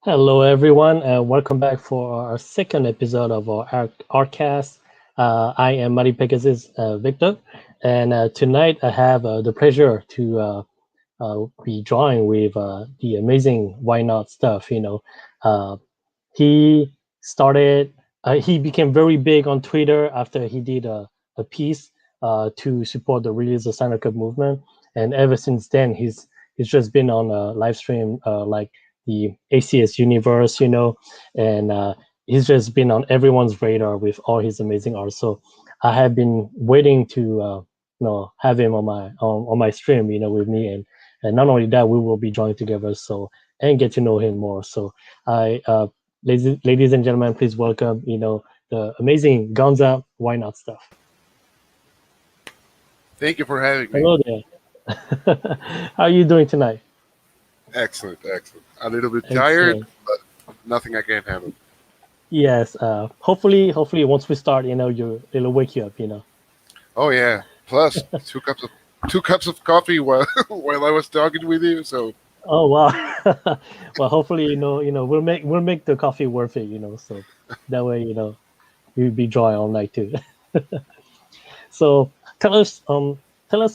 Hello, everyone, and welcome back for our second episode of our ArtCast. I am Mari Pegasus Victor, and tonight I have the pleasure to be drawing with the amazing Why Not stuff. Uh, he started, he became very big on Twitter after he did a piece to support the Release The Snyder Cut movement, and ever since then he's just been on a live stream like the ACS universe, and he's just been on everyone's radar with all his amazing art. So I have been waiting to have him on my stream, with me, and not only that, we will be joining together, so and get to know him more. So I ladies and gentlemen, please welcome, the amazing Gonza WhyNotStuff. Thank you for having me. Hello there. How are you doing tonight? Excellent, excellent. A little bit tired, Excellent. but nothing I can't handle. Yes. Hopefully, once we start, it'll wake you up. Oh yeah. Plus two cups of coffee while while I was talking with you. So Oh wow. Well, hopefully, we'll make the coffee worth it. So that way, you'll be dry all night too. So tell us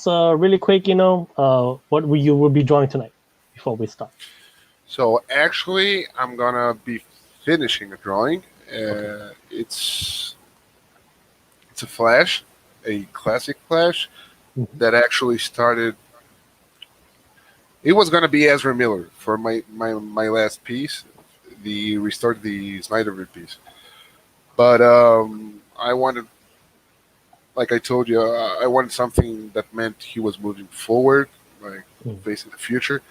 really quick, what you will be drawing tonight before we start. actually, I'm gonna be finishing a drawing. Okay. It's a flash, a classic flash Mhm. that actually started. It was gonna be Ezra Miller for my last piece, the restart the Snyder Cut piece, but I wanted, like I told you, I wanted something that meant he was moving forward, like Mm. facing the future.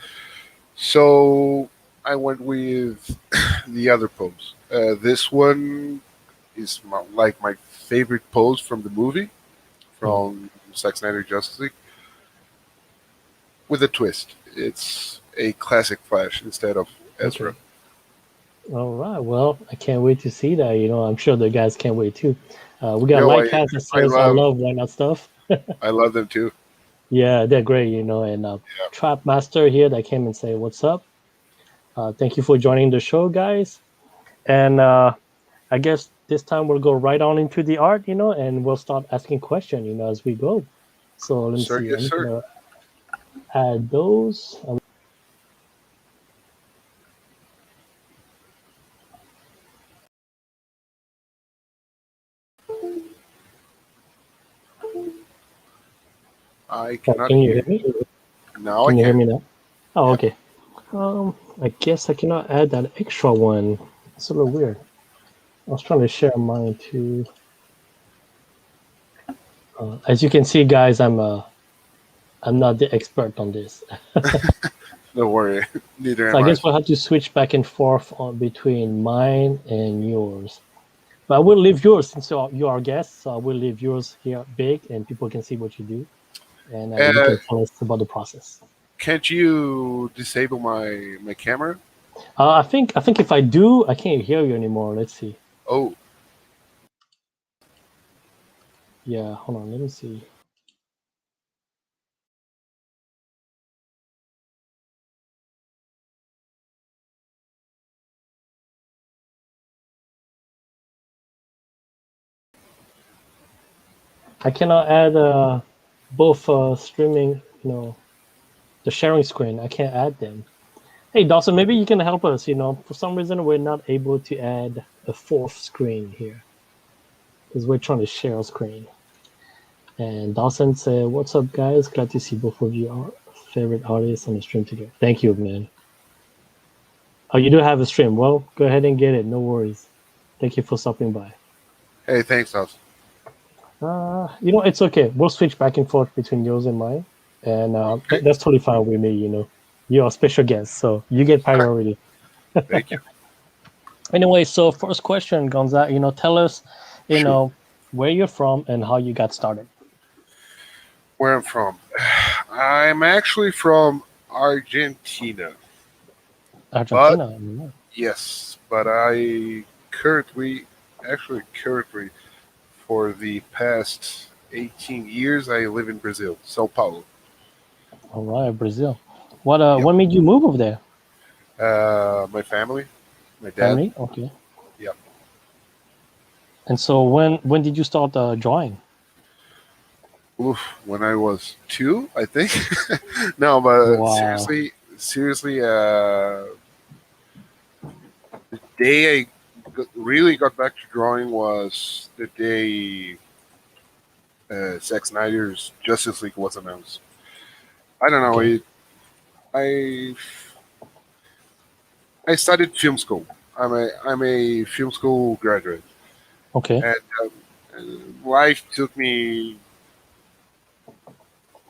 So I went with the other pose. This one is like my favorite pose from the movie, Mm. from Zack Snyder Justice League, with a twist. It's a classic Flash instead of Ezra. Okay. All right. Well, I can't wait to see that. I'm sure the guys can't wait too. We got Yo, Lightcast that I says, "I love love Why Not Stuff." I love them too. Yeah, they're great. And Yeah, Trap Master here that came and say, "What's up?" Thank you for joining the show, guys. And I guess this time we'll go right on into the art, and we'll start asking questions, as we go. So let me sir. see. Yes, I'm sir. gonna add those. I Oh, cannot can you hear hear you. me? Now I Can you hear can. me now? Oh, Yeah. okay. I guess I cannot add that extra one. It's a little weird. I was trying to share mine too. As you can see, guys, I'm not the expert on this, Don't worry. Neither so am I I. guess we'll have to switch back and forth on between mine and yours. But I will leave yours since you are guests, so I will leave yours here big, and people can see what you do, and you Uh, can tell us about the process. can't you disable my camera? I think if I do, I can't hear you anymore. Let's see. Oh, Yeah, hold on. Let me see. I cannot add both streaming, the sharing screen. I can't add them. Hey, Dawson, maybe you can help us. For some reason, we're not able to add a fourth screen here because we're trying to share a screen. And Dawson said, "What's up, guys? Glad to see both of you are favorite artists on the stream together." Thank you, man. Oh, you do have a stream. Well, go ahead and get it. No worries. Thank you for stopping by. hey, thanks, House. It's okay. We'll switch back and forth between yours and mine, and Okay, that's totally fine with me. You're a special guest, so you get priority. thank you. Anyway, so first question, Gonza, tell us, Shoot, where you're from and how you got started. where I'm from. I'm actually from Argentina, but Argentina. Mm. yes, but I currently, currently, for the past 18 years, I live in Brazil, Sao Paulo. All right, Brazil. What Yep. made you move over there? My family. my dad. Family. Okay. Yeah. And so when did you start drawing? Oof, when I was 2, I think. No, but Wow. seriously, the day I really got back to drawing was the day Zack Snyder's Justice League was announced. I don't know. Okay. I studied film school. I'm a film school graduate, Okay. and life took me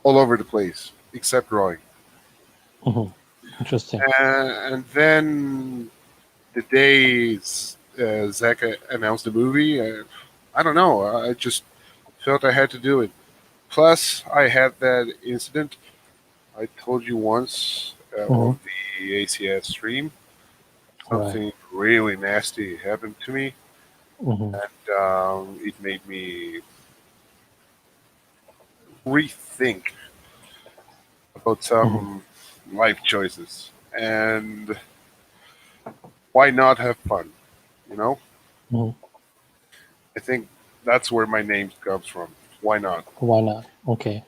all over the place except drawing. Hmm. Interesting. And then the day Zack announced the movie, I don't know. I just felt I had to do it. Plus, I had that incident I told you once Hmm. of the ACS stream. Right. Something really nasty happened to me, Hmm. and it made me rethink about Hmm. some life choices. And why not have fun? You know, Hmm. I think that's where my name comes from. Why not? Why not? Okay.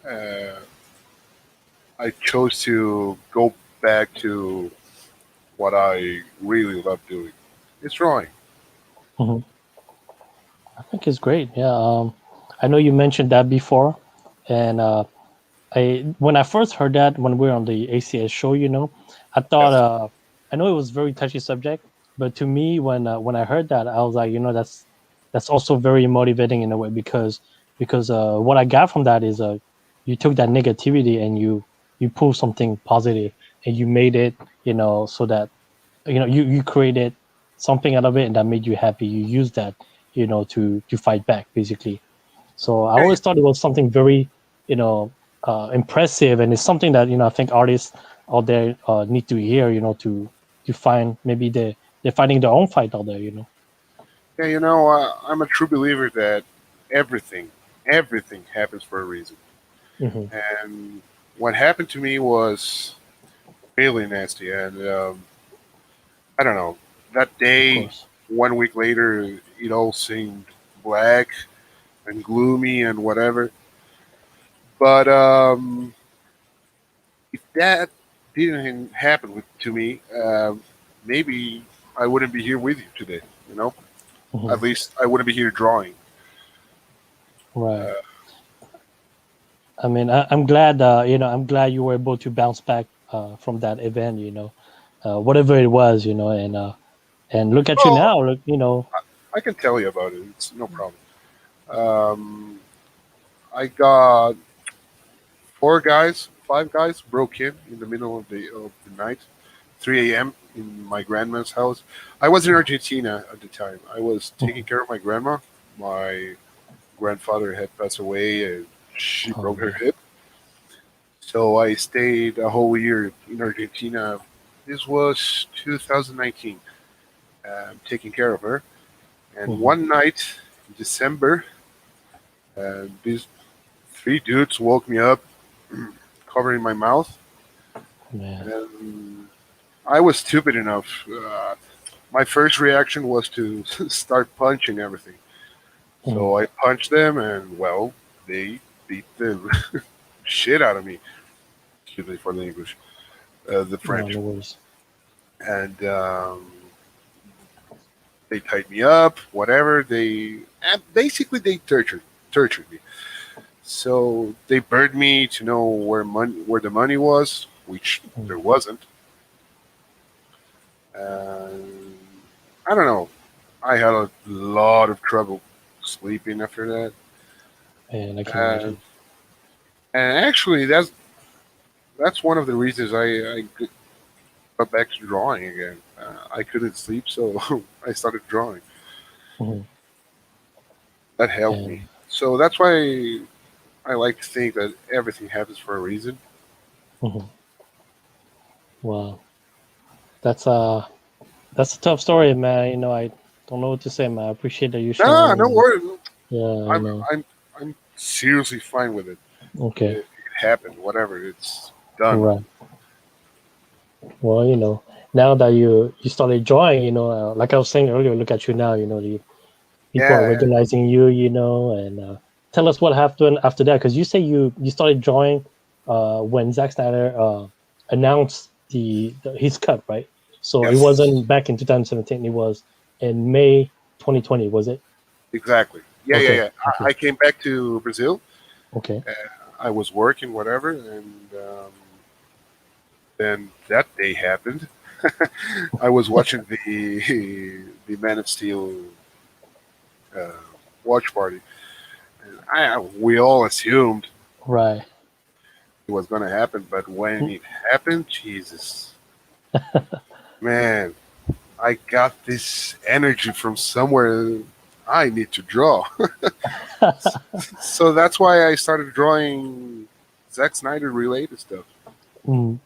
Uh, I chose to go back to what I really love doing. It's drawing. Hmm. I think it's great. Yeah. I know you mentioned that before, and I when I first heard that when we were on the ACS show, I thought Yes. I know it was a very touchy subject, but to me when I heard that, I was like, that's also very motivating in a way because what I got from that is you took that negativity and you pulled something positive and you made it, so that you created something out of it and that made you happy. You used that, to fight back basically. So I Yeah, always thought it was something very, impressive, and it's something that I think artists out there need to hear, to find maybe they're fighting their own fight out there, yeah. I'm a true believer that everything, everything happens for a reason. Hmm. And what happened to me was really nasty. And I don't know. That Of day, course. 1 week later, it all seemed black and gloomy and whatever. But if that didn't happen to me, maybe I wouldn't be here with you today. You know, Hmm. at least I wouldn't be here drawing. Right. Uh, I mean, I'm glad, I'm glad you were able to bounce back from that event, whatever it was, and look at you oh, now, look. I can tell you about it. It's no problem. Um, I got 4 guys, 5 guys broke in the middle of the night, 3 a.m. in my grandma's house. I was in Argentina at the time. I was taking Mhm. care of my grandma. My grandfather had passed away, and she Oh broke her man. hip. So I stayed a whole year in Argentina. This was 2019. Taking care of her. And Hmm. one night in December, these 3 dudes woke me up, covering my mouth, Man. and I was stupid enough. My first reaction was to start punching everything. Hmm. So I punched them, and well, they beat the shit out of me. Excuse me for the English, the No, French, no worries. and they tied me up. Whatever and basically they tortured me. So they burned me to know where the money was, which Mm. there wasn't. And I don't know. I had a lot of trouble sleeping after that. Man, I can And, imagine. and actually, that's one of the reasons I got back to drawing again. I couldn't sleep, so I started drawing. Hmm. That helped me. And So that's why I like to think that everything happens for a reason. mhm. Wow, that's a that's a tough story, man. I don't know what to say, man. I appreciate that you Nah, sharing. no worries. Yeah, I'm I'm I'm seriously fine with it. It, okay, it happened. Whatever. It's done. right. Well, now that you started drawing, like I was saying earlier, look at you now. The people are Yeah, recognizing you. And tell us what happened after that, because you say you started drawing when Zack Snyder announced his cut, right? So it yes, wasn't back in 2017. It was in May 2020, was it? exactly. Yeah, yeah, Okay, yeah. okay, I came back to Brazil. okay. I was working, whatever, and then that day happened. I was watching the Man of Steel uh, watch party. And we all assumed Right. it was going to happen, but when it happened, Jesus, man, I got this energy from somewhere. I need to draw. So that's why I started drawing Zack Snyder related stuff. Mm.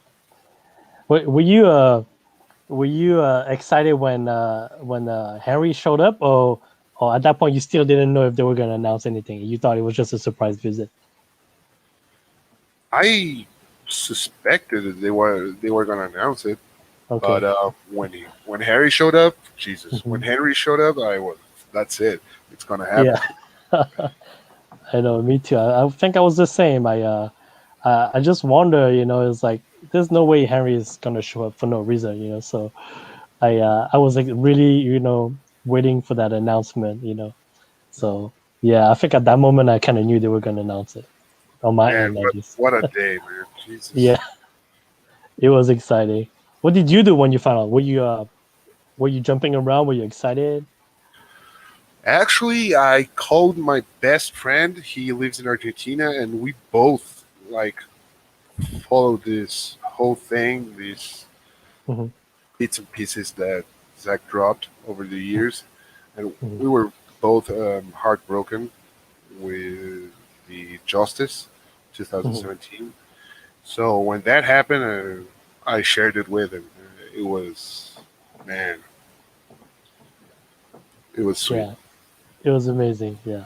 Were you excited when Harry showed up, or at that point you still didn't know if they were going to announce anything? You thought it was just a surprise visit. I suspected that they were going to announce it, but Okay. when Harry showed up, Jesus, when Hmm. Henry showed up, I was that's it. It's going to Yeah, happen. I know. Me too. I think I was the same. I just wonder. It's like there's no way Henry is gonna show up for no reason. So I was like really waiting for that announcement. So yeah, I think at that moment I kind of knew they were gonna announce it on my Man, end at least. what a day, man! Jesus. Yeah, it was exciting. What did you do when you found out? Were you jumping around? Were you excited? Actually, I called my best friend. He lives in Argentina, and we both like followed this whole thing, these Hmm. bits and pieces that Zach dropped over the years, and Hmm. we were both heartbroken with the Justice Hmm. 2017. So when that happened, I shared it with him. It was, man, it was sweet. Yeah, it was amazing. Yeah,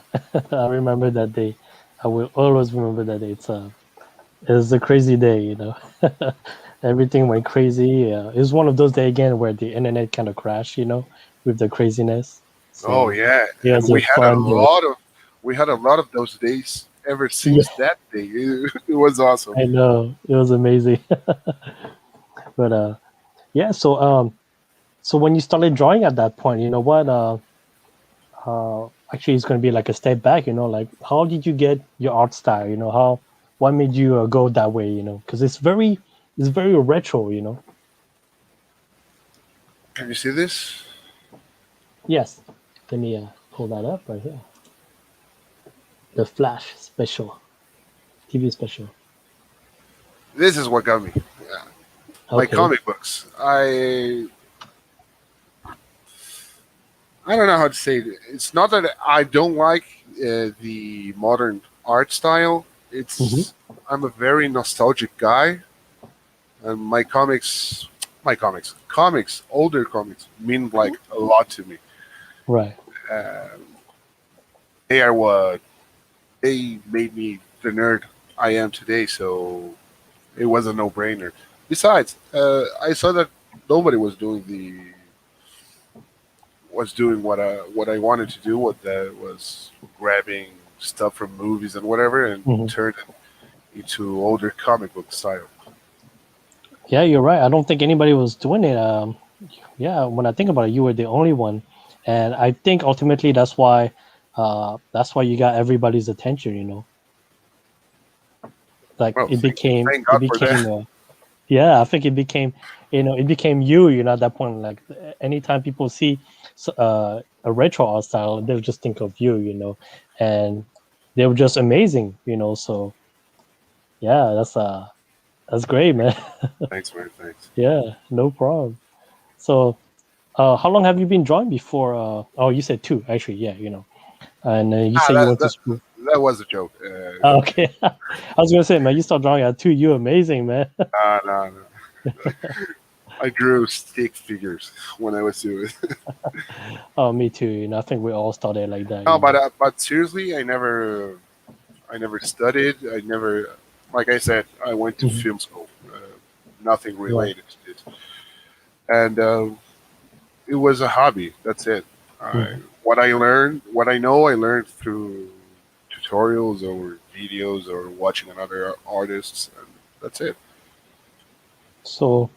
I remember that day. I will always remember that day. It was a crazy day. Everything went crazy. It was one of those days again where the internet kind of crashed. With the craziness. Oh So yeah, it and was a fun day. we had a lot of those days ever Yeah, since that day. It was awesome. I know. It was amazing. But yeah. So when you started drawing at that point, you know what? Actually, it's going to be like a step back. Like how did you get your art style? What made you go that way? Because it's very retro. Can you see this? Yes. Let me pull that up right here. The Flash special, TV special. This is what got me. My Okay. comic books. I don't know how to say it. It's not that I don't like the modern art style. Mm-hmm. It's I'm a very nostalgic guy, and older comics mean like a lot to me. Right. Uh, they are what they made me the nerd I am today. So it was a no-brainer. Besides, I saw that nobody was doing what I wanted to do. What that was grabbing stuff from movies and whatever, and Hmm. turn it into older comic book style. Yeah, you're right. I don't think anybody was doing it. Yeah, when I think about it, you were the only one, and I think ultimately that's why you got everybody's attention. Like Well, it became thank it God for became that. yeah, I think it became you. At that point, like anytime people see a retro art style, they'll just think of you. And they were just amazing. So yeah, that's great, man. Thanks, man. Thanks. Yeah, no problem. So, how long have you been drawing before? Oh, you said two, actually. Yeah, and you Ah, said you that went to that, school. that was a joke. Oh, okay, I was gonna say, man, you start drawing at two. You amazing, man. Nah, nah, nah. I drew stick figures when I was doing it. Oh, me too. I think we all started like that. No, but seriously, I never studied. I never, like I said, I went to Mhm. film school. Nothing Right. related to it. and it was a hobby. That's it. Mhm. What I learned, what I know, I learned through tutorials or videos or watching another artists, and that's it. So,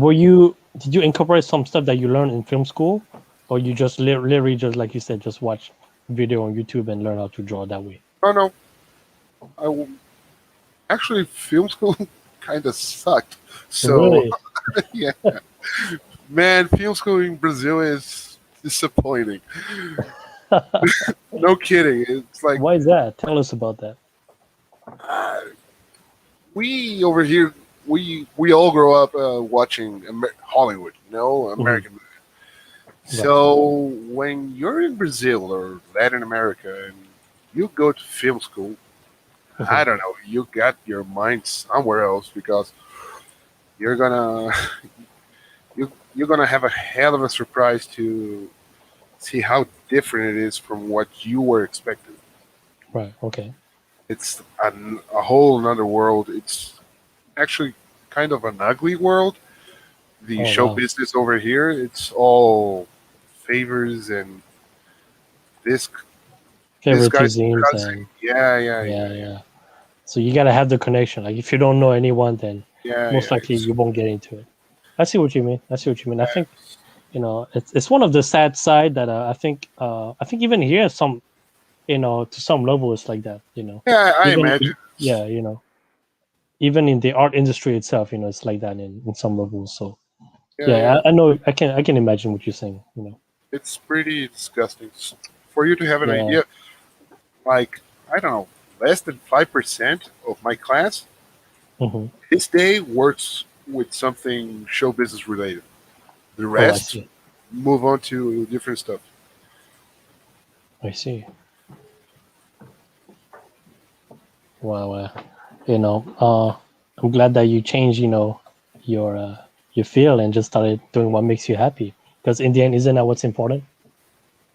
were you? Did you incorporate some stuff that you learned in film school, or you just literally just like you said, just watch video on YouTube and learn how to draw that way? Oh no, I actually film school kind of sucked. So Really? yeah, man, film school in Brazil is disappointing. No kidding. It's like Why is that? Tell us about that. uh, we over here, we all grow up watching Hollywood, Mhm. American. Right. So when you're in Brazil or Latin America and you go to film school, I Mhm. don't know, you got your mind somewhere else because you're gonna you're gonna have a hell of a surprise to see how different it is from what you were expecting. Right. Okay. It's a whole another world. It's actually kind of an ugly world. The Oh show wow. business over here, it's all favors and this this guy's Favoritisms cousin. and Yeah, yeah, yeah, yeah, yeah. yeah. So you gotta have the connection. Like if you don't know anyone, then Yeah, most yeah. likely you won't get into it. I see what you mean. I see what you mean. I think it's one of the sad side that I think even here some to some level it's like that. Yeah, I Even imagine. yeah, even in the art industry itself, it's like that in some levels. So Yeah, yeah, yeah. I know I can imagine what you're saying. It's pretty disgusting. For you to have an Yeah. idea, like, I don't know, less than 5% of my class Hmm. this day works with something show business related. The Oh, I rest see. move on to different stuff. I see. Wow. I'm glad that you changed, your feel and just started doing what makes you happy. Because in the end, isn't that what's important?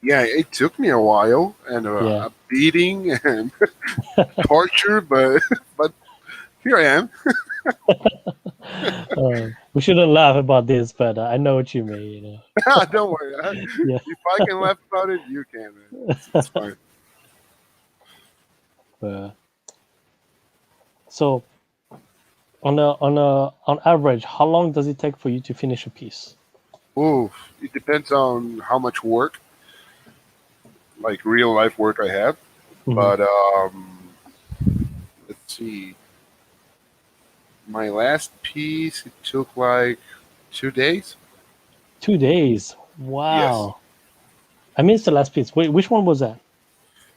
Yeah, it took me a while and Yeah. a beating and torture, but but here I am. We shouldn't laugh about this, but I know what you mean. Don't worry. Yeah. If I can laugh about it, you can, man. It's fine. Uh, so on average, how long does it take for you to finish a piece? Ooh, it depends on how much work, like real life work I have. Hmm. But let's see. My last piece it took like 2 days. 2 days. Yes. Wow. I missed the last piece. Wait, which one was that?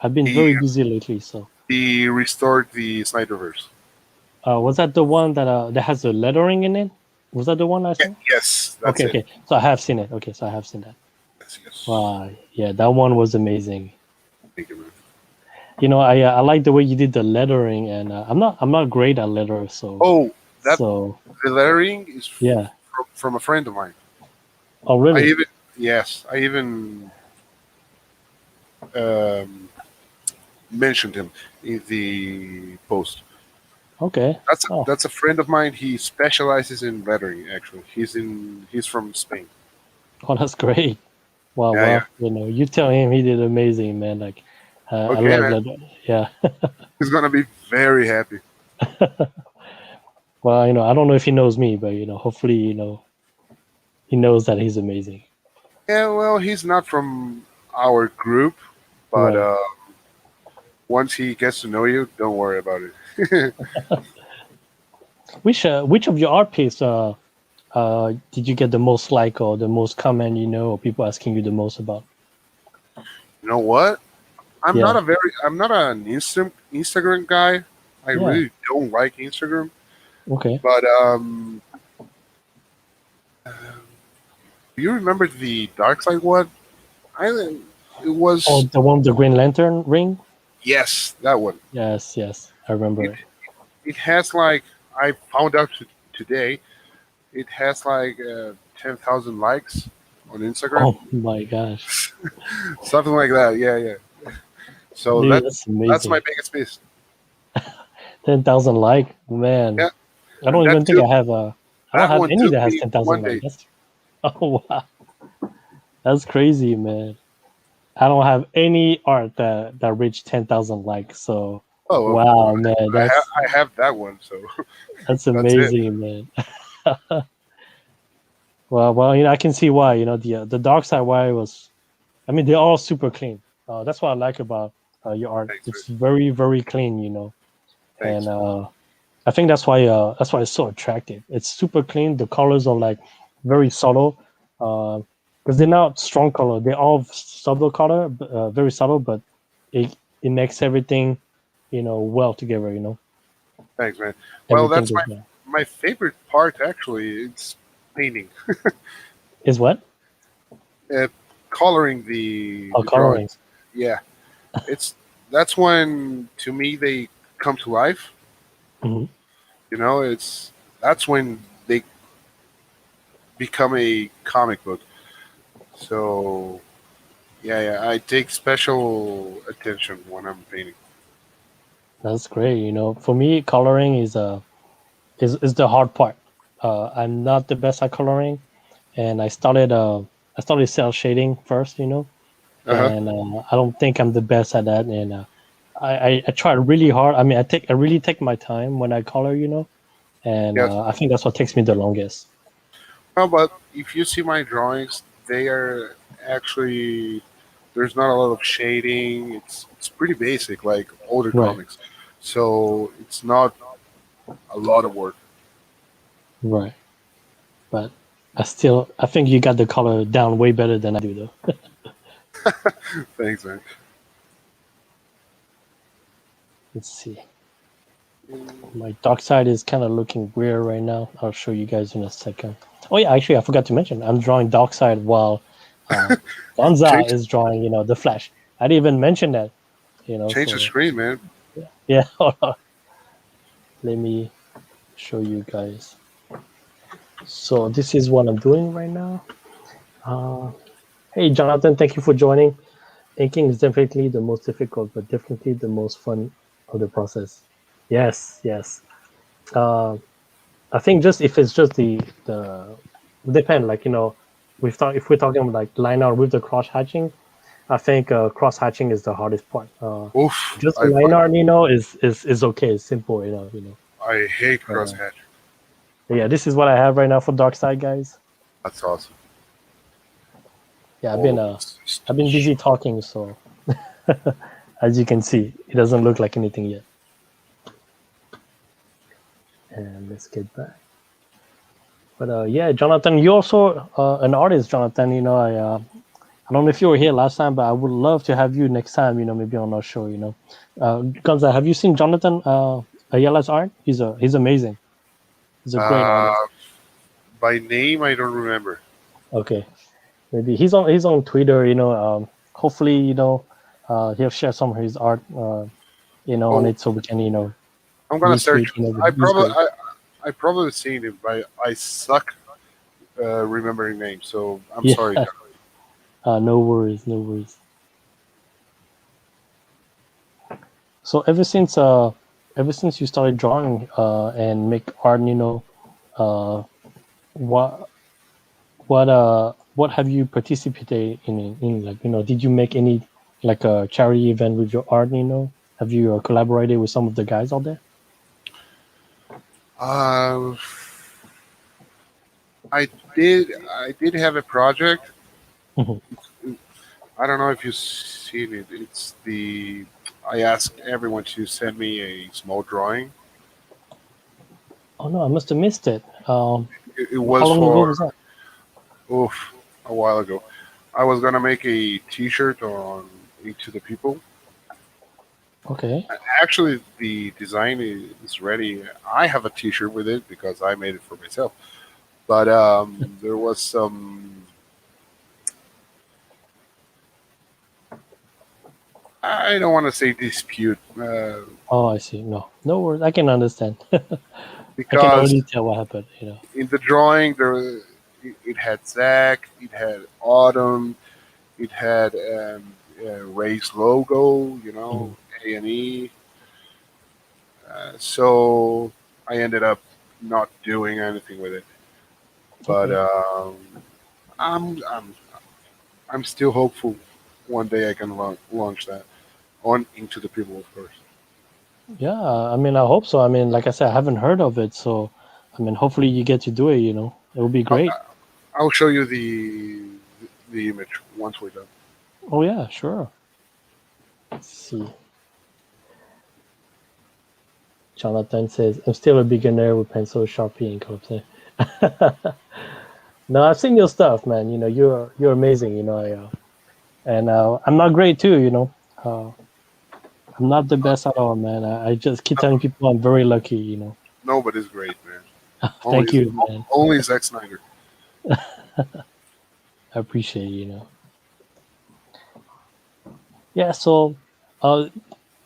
I've been He very busy lately, so he restored the Snyderverse. was that the one that has the lettering in it? Was that the one I Yeah, saw? yes, that's Okay, it. okay. So I have seen it. Okay, so I have seen that. Yes, yes. Wow, yeah, that one was amazing. Thank you, man. I like the way you did the lettering, and I'm not great at letters, so Oh, that so the lettering is yeah. from a friend of mine. Oh, I really? even yes, I even um, mentioned him in the post. Okay. Oh, That's a friend of mine. He specializes in lettering. Actually, he's from Spain. oh, that's great. Wow, Yeah, yeah. well, you tell him he did amazing, man. Like, I Okay, love man. letter. Yeah. He's gonna be very happy. Well, I don't know if he knows me, but hopefully, he knows that he's amazing. Yeah, well, he's not from our group, but Right. once he gets to know you, don't worry about it. Which of your art piece did you get the most like or the most comment, or people asking you the most about? You know what? Yeah. I'm not an Instagram guy. I Yeah. really don't like Instagram. Okay. But do you remember the Dark Side one? I it Oh, was the one with the Green Lantern ring? yes, that one. Yes, yes. I remember It it. it has like I found out today. It has like 10,000 likes on Instagram, Oh my gosh. something like that. Yeah, yeah. So Dude, that's that's my amazing. biggest piece. 10,000 like, man. Yeah, I and don't that even think took I have a. I don't That have one any took that has me 10,000 one likes. day. Oh wow, that's crazy, man. I don't have any art that reached 10,000 likes. So Oh, wow, man, I have that one, so that's that's it. amazing, man. Well, I can see why. The Dark Side why was. I mean, they're all super clean. That's what I like about your art. Thanks, man. It's very, very clean. And Thanks. I think that's why it's so attractive. It's super clean. The colors are like very subtle, because they're not strong color. They're all subtle color, very subtle, but it makes everything well together. Thanks, man. Well, Everything that's goes well. my favorite part actually. It's painting, Is what? uh, coloring Oh, the coloring. drawings. Yeah, it's that's when to me they come to life. Hmm. It's that's when they become a comic book. So yeah, I take special attention when I'm painting. That's great. For me, coloring is the hard part. I'm not the best at coloring, and I started cell shading first. Uh huh. And I don't think I'm the best at that. And I try really hard. I mean, I really take my time when I color. And Yes. I think that's what takes me the longest. Well, but if you see my drawings, they are actually there's not a lot of shading. It's pretty basic, like older Right, comics. So it's not a lot of work. right. But I think you got the color down way better than I do, though. Thanks, man. Let's see. My dark side is kind of looking weird right now. I'll show you guys in a second. Oh yeah, actually, I forgot to mention I'm drawing dark side while uh, Gonza Change is drawing, the Flash. I didn't even mention that, change the So screen, man. yeah. Let me show you guys. So this is what I'm doing right now. Uh, hey, Jonathan, thank you for joining. Inking is definitely the most difficult, but definitely the most fun of the process. Yes, yes. Uh, I think just if it's just the depend like if we're talking about like line art with the cross hatching, I think cross hatching is the hardest part. Oof, Just the line art, is okay, it's simple, I hate Uh, crosshatch. yeah, this is what I have right now for Dark Side, guys. That's awesome. Yeah, Oh, I've been busy talking, so as you can see, it doesn't look like anything yet. And let's get back. But yeah, Jonathan, you also an artist, Jonathan. I don't know if you were here last time, but I would love to have you next time. Maybe on our show. Gonza, have you seen Jonathan Ayala's art? He's amazing. He's a great uh, artist. by name I don't remember. Okay, maybe he's on Twitter. Hopefully, he'll share some of his art. On Oh, it so we can I'm gonna retweet. search. But he's great. I probably seen it, but I suck remembering names. So I'm Yeah, sorry. no worries, no worries. So ever since you started drawing and make art, uh, what what have you participated in like did you make any like a charity event with your art? Have you collaborated with some of the guys out there? Uh, I did have a project. Mhm. I don't know if you've seen it. It's the I asked everyone to send me a small drawing. Oh no, I must have missed it. It How was long ago for was that? a while ago. I was gonna make a T-shirt on each of the people. Okay. Actually, the design is ready. I have a T-shirt with it because I made it for myself. But there was some. I don't want to say dispute Oh, I see. No worries. I can understand. I can because already tell what happened. in the drawing it had Zack, it had Autumn, it had Ray's logo, Mhm. A&E. So I ended up not doing anything with it. But Okay. I'm I'm I'm still hopeful one day I can launch that on into the people, of course. Yeah, I mean, I hope so. I mean, like I said, I haven't heard of it, so I mean, hopefully you get to do it. It will be I'll, great. I'll show you the image once we're done. Oh yeah, sure. Let's see. Jonathan says, "I'm still a beginner with pencil, sharpie, and color." No, I've seen your stuff, man. You're amazing. And I'm not great too. Uh, I'm not the best at all, man. I just keep telling people I'm very lucky. Nobody's great, man. Only Thank you, man. only Zack Snyder. I appreciate Yeah. So, uh,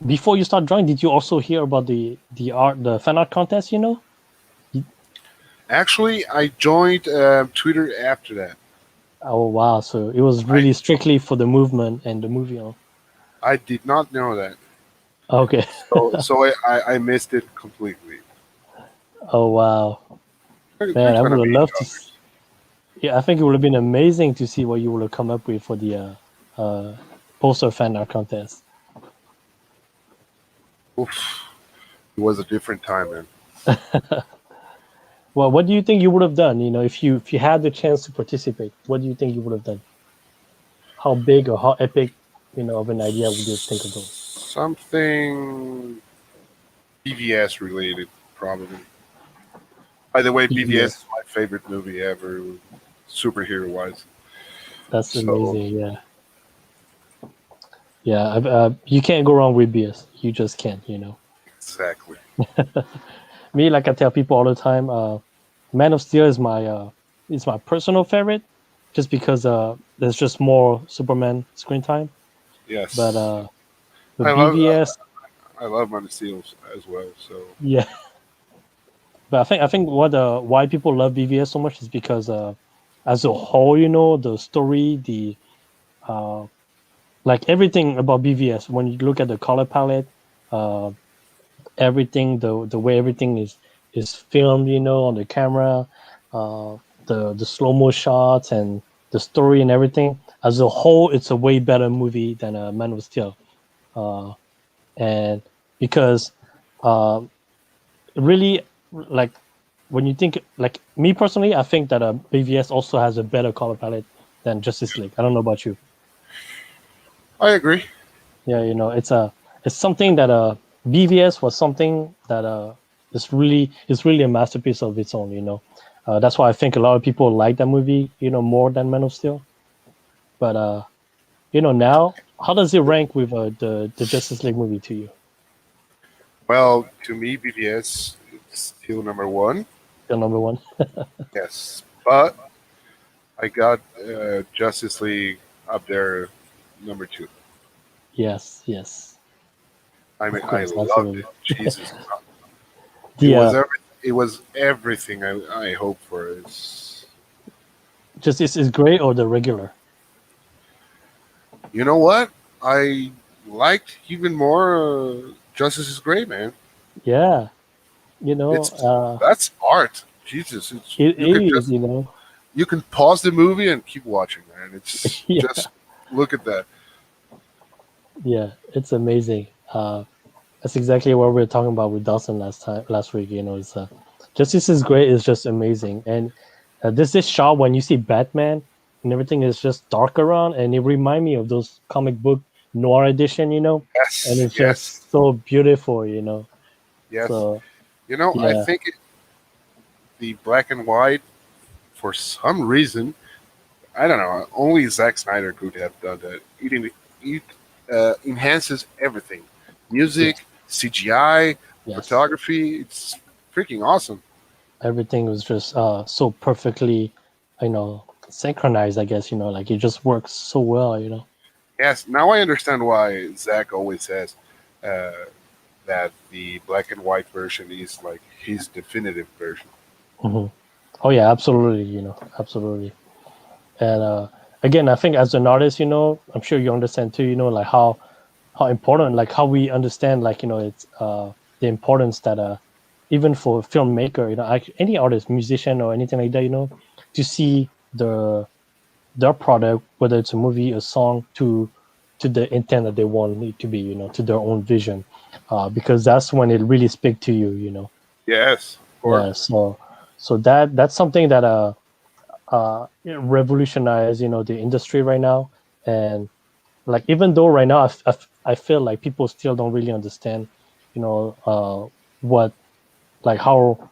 before you start drawing, did you also hear about the fan art contest? You- Actually, I joined Twitter after that. Oh wow! So it was I really strictly for the movement and the movie. Huh? I did not know that, Okay. so I missed it completely. Oh wow, man! There's I gonna would have be loved to. others. Yeah, I think it would have been amazing to see what you would have come up with for the poster fan art contest. Oof, it was a different time, man. Well, what do you think you would have done? If you had the chance to participate, what do you think you would have done? How big or how epic, of an idea would you think of those? Something BVS related, probably. By the way, BVS BVS. is my favorite movie ever, superhero wise. That's So amazing. Yeah, yeah. You can't go wrong with BS. You just can't. exactly. Me, like I tell people all the time, Man of Steel is my personal favorite, just because there's just more Superman screen time. But Yes, I with love BVS, I love Man of Steel as well. So yeah. But I think why people love BVS so much is because as a whole, the story, the uh, like everything about BVS. When you look at the color palette, uh, everything, the way everything is filmed, on the camera, uh, the slow mo shots and the story and everything. As a whole, it's a way better movie than Man of Steel. Uh, and because uh, really, like when you think, like me personally, I think that BVS also has a better color palette than Justice League. I don't know about you. I agree. Yeah, it's something that BVS was something that is really a masterpiece of its own. That's why I think a lot of people like that movie, more than Man of Steel. But now, how does it rank with the Justice League movie to you? Well, to me, BVS is still number one. Still number one. Yes, but I got Justice League up there, number two. Yes, yes, I of mean, I course, loved it. absolutely. Jesus, it The was it was everything I hoped for. Justice is great or the regular. You know what? I liked even more. Justice is great, man. Yeah, It's that's art. Jesus, it you could is. just you can pause the movie and keep watching, man. It's Yeah, just look at that. yeah, it's amazing. That's exactly what we were talking about with Dawson last week. It's Justice is great. Is just amazing, and this shot when you see Batman and everything is just dark around, and it remind me of those comic book noir edition. And Yes, it's yes, just so beautiful. yes. So I yeah, think the black and white, for some reason, I don't know. Only Zack Snyder could have done that. It enhances everything: yes, music, CGI, yes. photography. It's freaking awesome. Everything was just so perfectly, synchronized. I guess like it just works so well. Yes, now I understand why Zack always says uh, that the black and white version is like his definitive version. Hmm. Oh yeah, absolutely. Absolutely. And again, I think as an artist, I'm sure you understand too. Like how important, like how we understand, like it's the importance that even for filmmaker, like any artist, musician, or anything like that, to see their product, whether it's a movie, a song, to the intent that they want it to be, to their own vision, because that's when it really speaks to you. Yes, of course. Yeah, so that's something that revolutionize the industry right now. And like, even though right now I feel like people still don't really understand what, like, how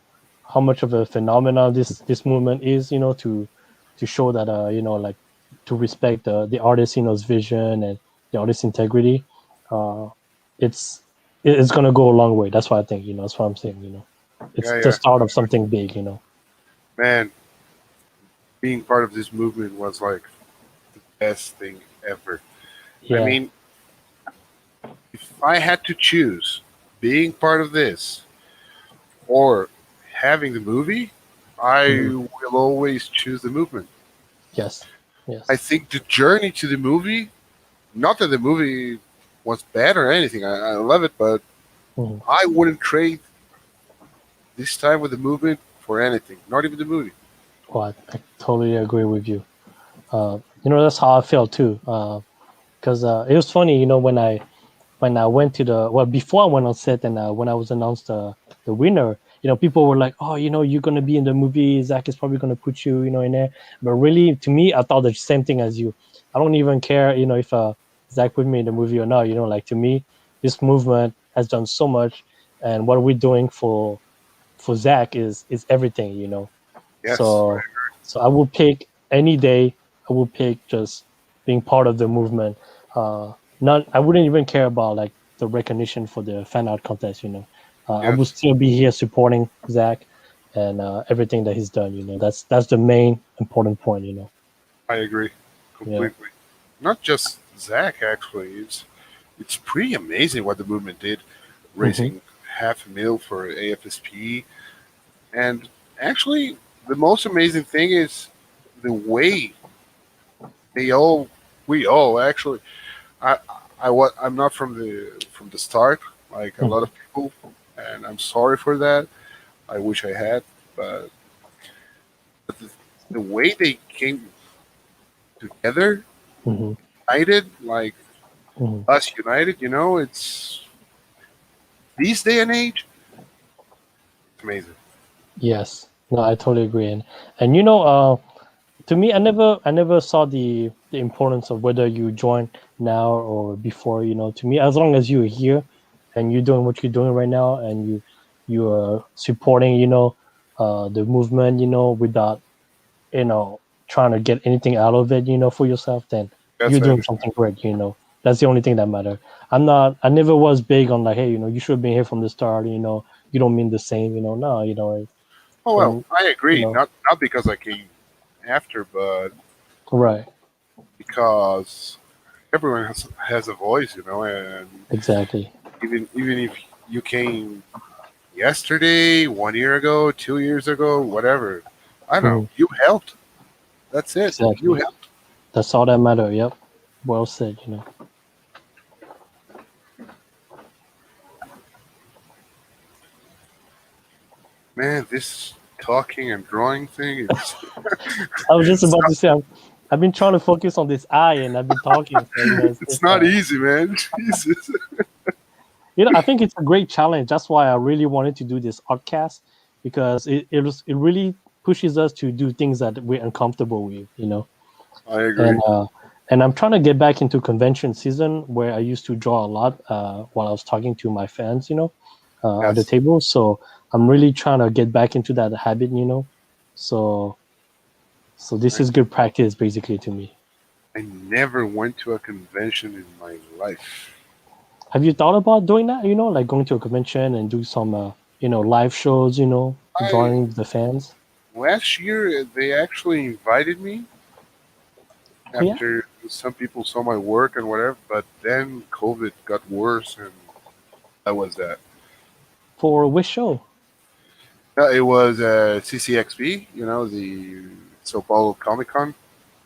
much of a phenomenon this movement is, to show that like, to respect the artist, vision and the artist's integrity. uh it's gonna go a long way. That's what I think. That's what I'm saying. It's Yeah, the yeah. start of something big. Man, being part of this movement was like the best thing ever. I Yeah. mean, if I had to choose being part of this or having the movie, I Mhm. will always choose the movement. Yes. I Yes. think the journey to the movie, not that the movie was bad or anything, I love it, but Mhm. I wouldn't trade this time with the movement for anything, not even the movie. Well, I totally agree with you. That's how I felt too. Because it was funny, when I went to before I went on set, and when I was announced the winner, people were like, "Oh, you're gonna be in the movie. Zach is probably gonna put you, in there." But really, to me, I thought the same thing as you. I don't even care, if Zach put me in the movie or not. Like, to me, this movement has done so much, and what we're doing for Zach is everything. Yes, So I will pick any day. I will pick just being part of the movement. Not I wouldn't even care about like the recognition for the fan art contest. I will yes, still be here supporting Zach and everything that he's done. That's the main important point. I agree Yeah. completely. Not just Zach, actually. It's pretty amazing what the movement did, Hmm. raising half a mil for AFSP. And actually, the most amazing thing is the way they all, we all actually. I, I'm not from the start like a lot Hmm. of people, and I'm sorry for that. I wish I had, but the way they came together, Hmm. united, like Hmm. us united, it's these day and age, it's amazing. Yes. No, I totally agree. And to me, I never saw the importance of whether you join now or before. To me, as long as you're here and you're doing what you're doing right now, and you are supporting, the movement, without trying to get anything out of it, for yourself, then you're Yes, I doing understand. something great. That's the only thing that matter. I never was big on like, hey, you should have been here from the start. You don't mean the same. No, Oh well, when I you agree. know, Not because I came after, but right, because everyone has a voice, and exactly. even if you came yesterday, 1 year ago, 2 years ago, whatever, I don't know, Mhm. you helped. That's it. You Exactly. helped. That's all that matter. Yep. Well said. Man, this talking and drawing thing, it's I was just it's about not to say, I've been trying to focus on this eye, and I've been talking. So, it's not easy, man. Jesus. I think it's a great challenge. That's why I really wanted to do this podcast, because it really pushes us to do things that we're uncomfortable with. I And agree. I'm trying to get back into convention season, where I used to draw a lot while I was talking to my fans, at the Yes. table. So I'm really trying to get back into that habit. So this I, is good practice, basically, to me. I never went to a convention in my life. Have you thought about doing that? Like going to a convention and do some, live shows. I Drawing the fans. Last year they actually invited me Oh yeah, after some people saw my work and whatever, but then COVID got worse, and that was that. for which show? It was CCXP, the Sao Paulo Comic Con.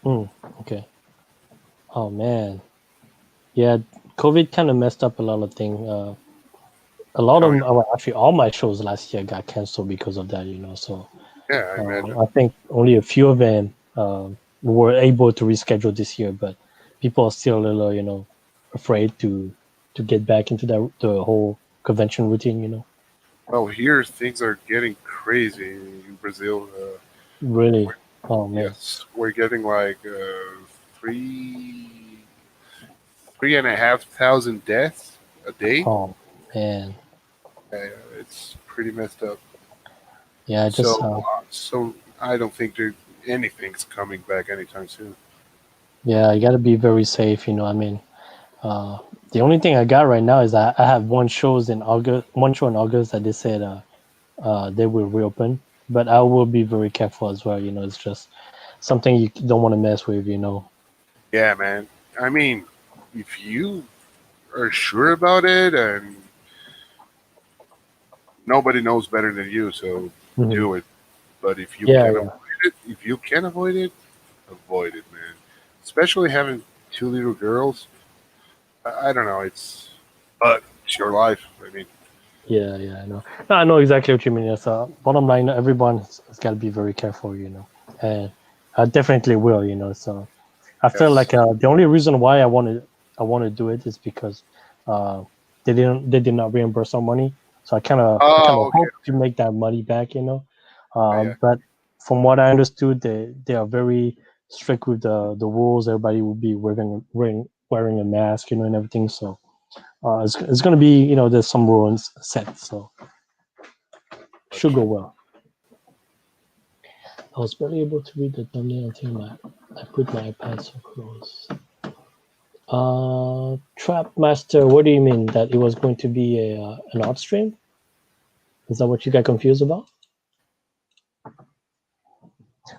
Mm, okay. Oh man, yeah. COVID kind of messed up a lot of things. A lot Tell of me, well, actually all my shows last year got canceled because of that. So Yeah, I imagine. I think only a few of them were able to reschedule this year, but people are still a little, afraid to get back into the whole convention routine. Well, here things are getting crazy in Brazil. Really. We're, Oh man. yes, we're getting like three, 3,500 deaths a day. Oh man. Uh, it's pretty messed up. Yeah. So, Just so I don't think there anything's coming back anytime soon. yeah. You got to be very safe. I mean, uh, the only thing I got right now is I have one show in August that they said they will reopen, but I will be very careful as well. It's just something you don't want to mess with. Yeah, man. I mean, if you are sure about it, and nobody knows better than you, so Hmm. do it. But if you Yeah, can yeah, avoid it, avoid it, man. Especially having two little girls. I don't know. But it's your life. I mean, yeah, yeah. I know. No, I know exactly what you mean. Yes. Bottom line, everyone has got to be very careful. And I definitely will. So I feel yes. like the only reason why I want to do it is because uh, they did not reimburse our money. So I kind of Oh, okay. hope to make that money back. Yeah, yeah. But from what I understood, they are very strict with the rules. Everybody will be wearing a mask, and everything. So it's gonna be, there's some rules set. So should Gotcha. go well. I was barely able to read the thumbnail until I put my iPad so close. Trap Master, what do you mean that it was going to be an art stream? Is that what you got confused about?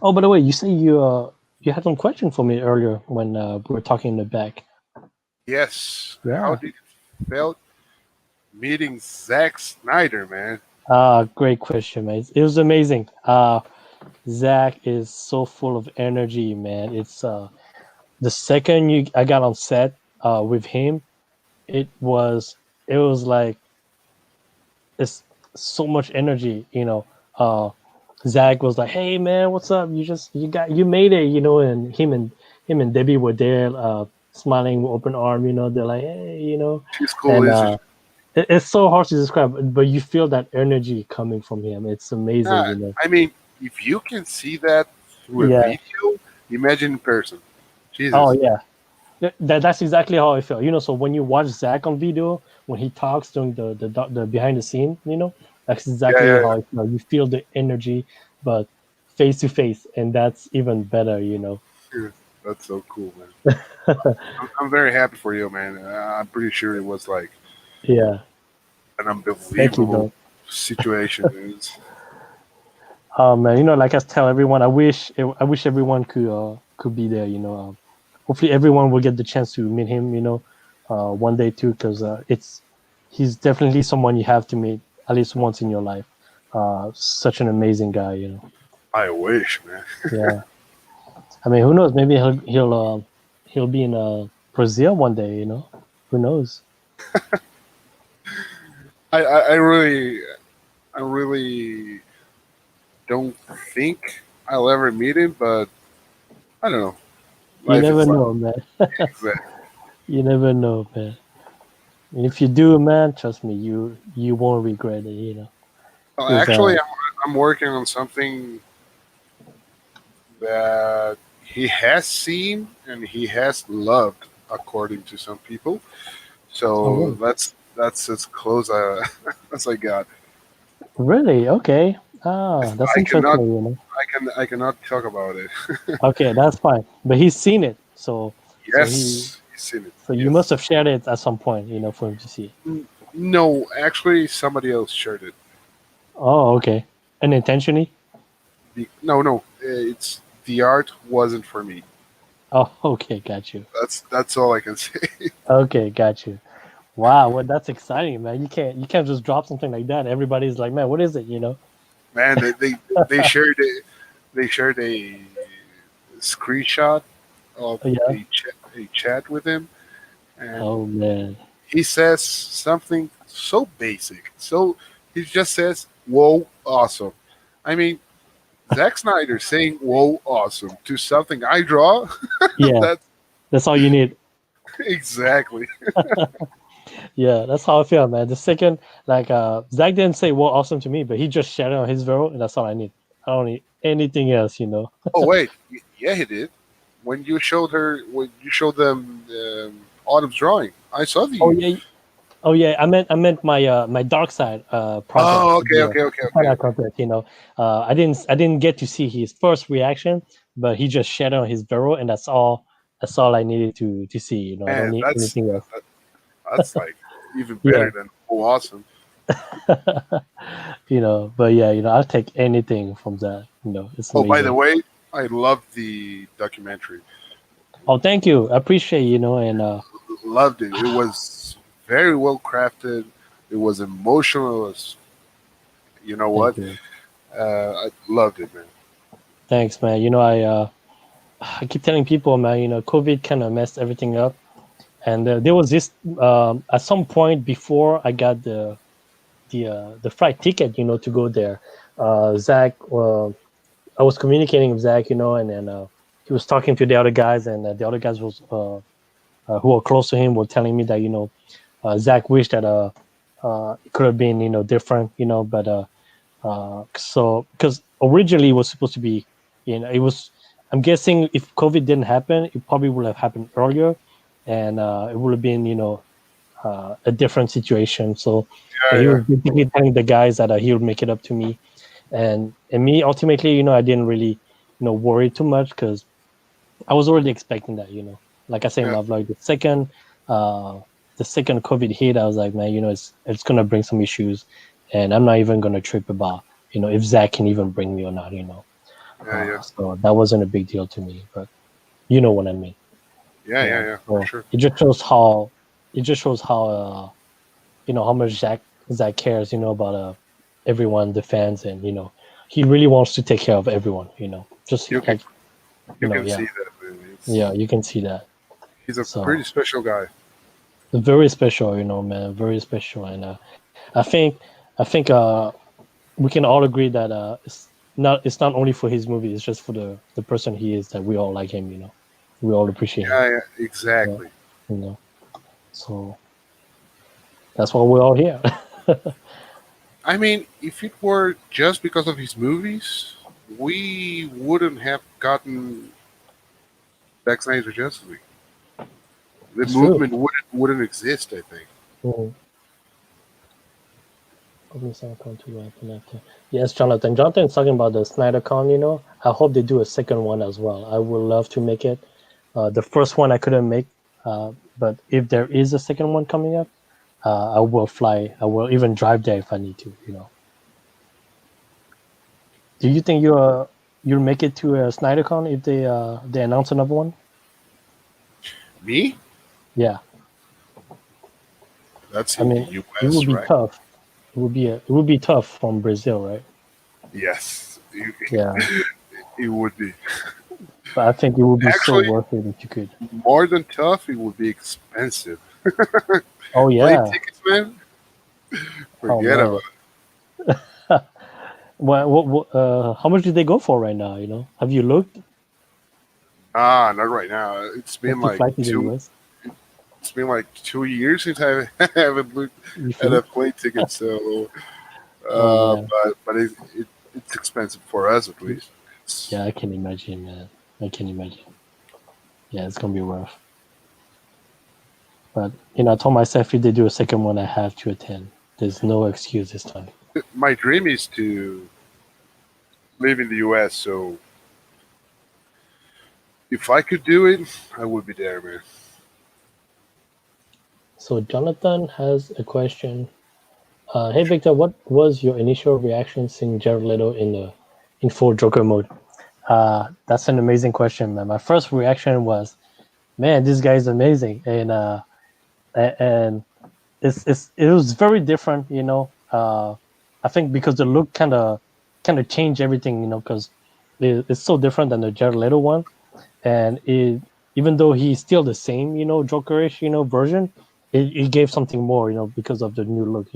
Oh, by the way, you say you had some question for me earlier when we were talking in the back. Yes. How Yeah. did you felt meeting Zack Snyder, man? Great question, mate. It was amazing. Zach is so full of energy, man. It's the second I got on set with him, it was it was like it's so much energy. uh Zach was like, hey man, what's up, you made it. And him and Debbie were there, smiling with open arm. They're like, hey. She's cool, And isn't she? it's so hard to describe, but you feel that energy coming from him. It's amazing, Yeah, you know I mean, if you can see that through a yeah. video, imagine in person. Oh Jesus. yeah. That's exactly how I felt. So when you watch Zach on video, when he talks during the behind the scene, that's Yeah, exactly yeah, how I feel. You feel the energy, but face to face, and that's even better. yeah. That's so cool, man. I'm very happy for you, man. I'm pretty sure it was like Yeah, an thank you, unbelievable though. situation. It's, Oh man, like I tell everyone, I wish everyone could be there. Hopefully everyone will get the chance to meet him. One day too, because he's definitely someone you have to meet at least once in your life. Such an amazing guy. I wish, man. Yeah, I mean, who knows? Maybe he'll be in Brazil one day. Who knows? I really, I really don't think I'll ever meet him, but I don't know. You Life never is like know, man. that. You never know, man. And if you do, man, trust me, you won't regret it. Well, Because actually, I'm working on something that he has seen and he has loved, according to some people. oh So really? that's as close as I got. Really? Okay. Ah, that's I cannot interesting. I cannot talk about it. Okay, that's fine. But he's seen it, so he Yes, he's seen it. so you must Yes. have shared it at some point, for him to see. No, actually, somebody else shared it. Oh, okay. Unintentionally? No, no, it's the art wasn't for me. Oh, okay, got you. That's all I can say. Okay, got you. Wow, well, that's exciting, man. You can't just drop something like that. Everybody's like, man, what is it? Man, they shared they shared a screenshot of Yeah. a chat with him, and Oh man. he says something so basic. So he just says, "Whoa, awesome." I mean, Zack Snyder saying "Whoa, awesome" to something I draw. Yeah, That's that's all you need. exactly. Yeah, that's how I feel, man. The second, like, Zach didn't say "well, awesome" to me, but he just shared it on his Vero, and that's all I need. I don't need anything else. Oh wait, yeah, he did. When you showed them Autumn's drawing, I saw Oh the. yeah, oh yeah. I meant my dark side project, Oh, okay, the okay, okay, okay, Final okay. Contest. I didn't get to see his first reaction, but he just shared it on his Vero, and that's all. That's all I needed to see. I don't Man, need anything else. that's like even Yeah. better than "Oh, awesome." But yeah, I'll take anything from that. It's Oh, by the amazing. way, I loved the documentary. Oh, thank you. I appreciate, and Loved it. It was very well crafted. It was emotional. You know thank what? you. I loved it, man. Thanks, man. I keep telling people, man, COVID kind of messed everything up. And there was this at some point before I got the flight ticket, to go there. Zach, I was communicating with Zach, and then he was talking to the other guys, and the other guys who were close to him were telling me that Zach wished that it could have been different, but so because originally it was supposed to be, it was. I'm guessing if COVID didn't happen, it probably would have happened earlier, and it would have been a different situation. So Yeah, he yeah, was basically telling the guys that he would make it up to me, and me ultimately, I didn't really worry too much because I was already expecting that. Like I say in yeah, my vlog, uh, the second COVID hit, I was like, man, it's gonna bring some issues, and I'm not even gonna trip about if Zach can even bring me or not. yeah, yeah, So that wasn't a big deal to me, but you know what I mean. yeah, yeah, Yeah. yeah, for So sure. it just shows how how much Zach cares, about everyone, the fans, and he really wants to take care of everyone. Just You can like you can yeah, see that, man. yeah, you can see that. He's a pretty So special guy. very special, man, very special, and I think we can all agree that it's not only for his movie, it's just for the person he is that we all like him. We all appreciate him. Yeah, yeah, Yeah, exactly. you know. So that's why we're all here. I mean, if it were just because of his movies, we wouldn't have gotten Zack Snyder's Justice League. The It's true. movement wouldn't exist. I think. Mhm. Open sound account to connected. Yes, Jonathan. Jonathan's talking about the Snyder Con. I hope they do a second one as well. I would love to make it. The first one I couldn't make, but if there is a second one coming up, I will fly. I will even drive there if I need to. Do you think you'll make it to a Snyder Con if they announce another one? Me? Yeah, That's I in the mean it would U.S., be right? tough. It would be tough from Brazil, right? Yes, Yeah, it would be. but I think it would be so Actually, worth it if you could. more than tough, it would be expensive. Oh Plane yeah. tickets, man. Oh Forget about man. it. How much do they go for right now? Have you looked Ah, not right now. to fly to the US? It's been like 2 years since I haven't looked You at a think? plane ticket. So, Oh man. but it's expensive for us at least. It's, Yeah, I can imagine, man. I can imagine. Yeah, it's gonna be rough. But I told myself if they do a second one, I have to attend. There's no excuse this time. my dream is to live in the U.S. So if I could do it, I would be there, man. So Jonathan has a question. Hey Victor, what was your initial reaction seeing Jared Leto in full Joker mode? That's an amazing question, man. My first reaction was, man, this guy is amazing, and it was very different. I think because the look kind of changed everything. Because it's so different than the Jared Leto one, and even though he's still the same, Jokerish, version, it gave something more, because of the new look.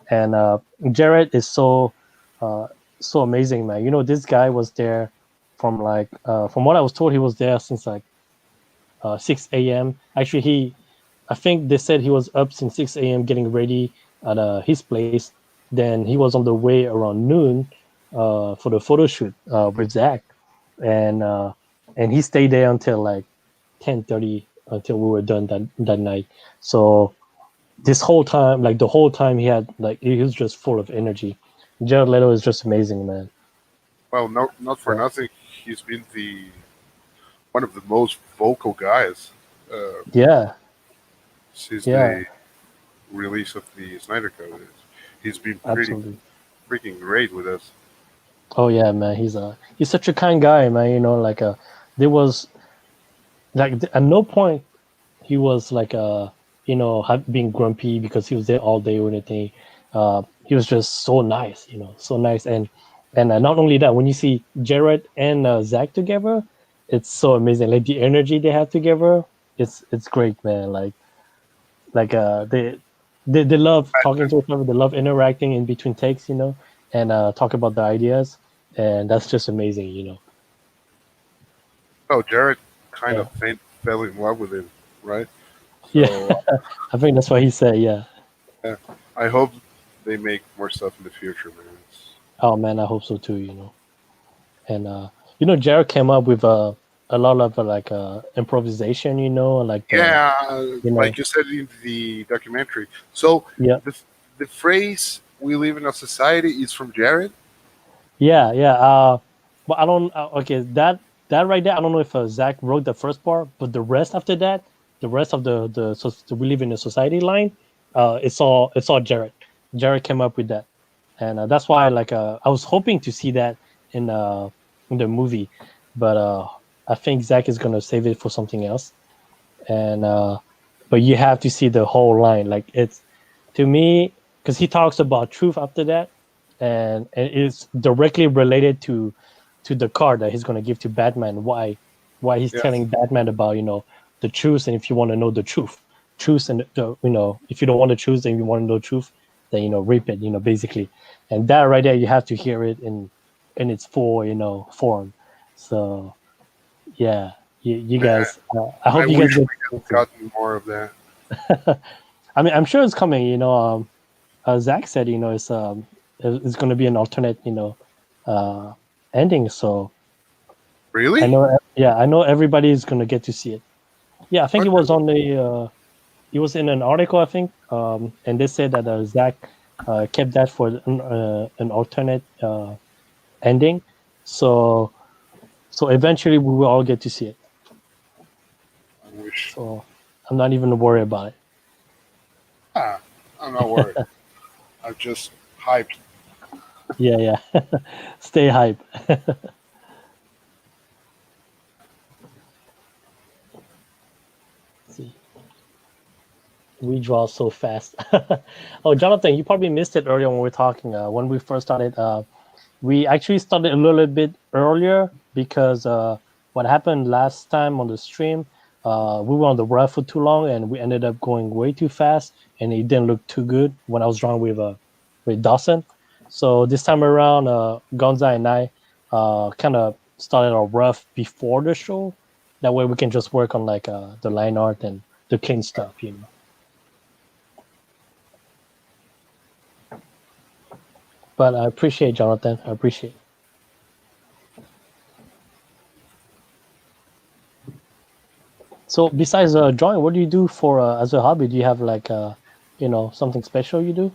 And Jared is uh so amazing, man. You know, this guy was there from like from what I was told, he was there since like 6 a.m. Actually, I think they said he was up since 6 a.m. getting ready at his place. Then he was on the way around noon for the photo shoot with Zack, and uh, and he stayed there until like 10:30 until we were done that night. So this whole time, like the whole time, he was just full of energy. Jared Leto is just amazing, man. Well, no, not for Yeah, nothing. He's been the one of the most vocal guys uh, yeah, since yeah, the release of the Snyder Cut. He's been pretty absolutely. freaking great with us. Oh yeah, man. He's such a kind guy, man. You know, like there was like at no point he was like being grumpy because he was there all day or anything. He was just so nice, so nice. And not only that, when you see Jared and Zach together, it's so amazing. Like the energy they have together, it's great, man. They love talking to each other. They love interacting in between takes, and talk about the ideas, and that's just amazing, Oh, Jared kind Yeah, of fell in love with him, right? yeah. So I think that's what he said. Yeah. yeah, I hope they make more stuff in the future, man. Oh man, I hope so too. And Jared came up with a lot of improvisation. Like Yeah, you know, like you said in the documentary. So yeah, the the phrase "we live in a society" is from Jared. yeah, yeah. But I don't. Okay, that right there. I don't know if Zach wrote the first part, but the rest after that, the rest of the we live in a society line, it's all Jared. Jared came up with that, and that's why I was hoping to see that in uh in the movie, but I think Zach is gonna save it for something else, and but you have to see the whole line. Like it's to me because he talks about truth after that, and it's directly related to the card that he's going to give to Batman. Why he's Yes. telling Batman about the truth, and if you want to know the truth, and if you don't want the truth, then you want to know truth, then reap it. Basically, and that right there, you have to hear it in its full form. So yeah, you Man, guys, I I hope you guys wish get we to had see gotten more of that. it. I mean, I'm sure it's coming. Zach said, it's going to be an alternate, uh, ending. So I Really? know, yeah, I know everybody is going to get to see it. Yeah, I think Okay. it was in an article, I think, and they said that Zach kept that for an alternate ending. So, so eventually we will all get to see it. I wish. So I'm not even worried about it. Ah, I'm not worried. I'm just hyped. Yeah, yeah. Stay hype. See. We draw so fast. Oh, Jonathan, you probably missed it earlier when we were talking. When we first started, we actually started a little bit earlier because what happened last time on the stream, we were on the rough for too long and we ended up going way too fast, and it didn't look too good when I was drawing with Dawson. So this time around, Gonza and I kind of started our rough before the show. That way we can just work on the line art and the clean stuff. But I appreciate Jonathan. I appreciate. So besides drawing, what do you do for as a hobby? Do you have something special you do?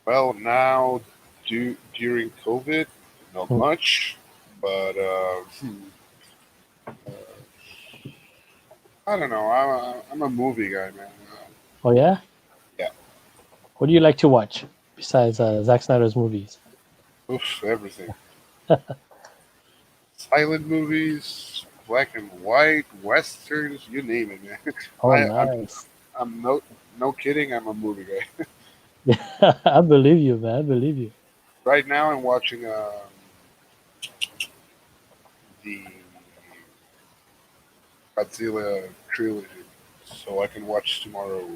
Well, now, during COVID, not Hmm. much, but I don't know. I'm a movie guy, man. Oh yeah. Yeah, What do you like to watch besides Zack Snyder's movies? oof, everything. Silent movies, black and white, westerns, you name it, man. Oh, I, I'm nice. I'm no kidding. I'm a movie guy. Yeah, I believe you, man. I believe you. Right now, I'm watching the Godzilla trilogy, so I can watch tomorrow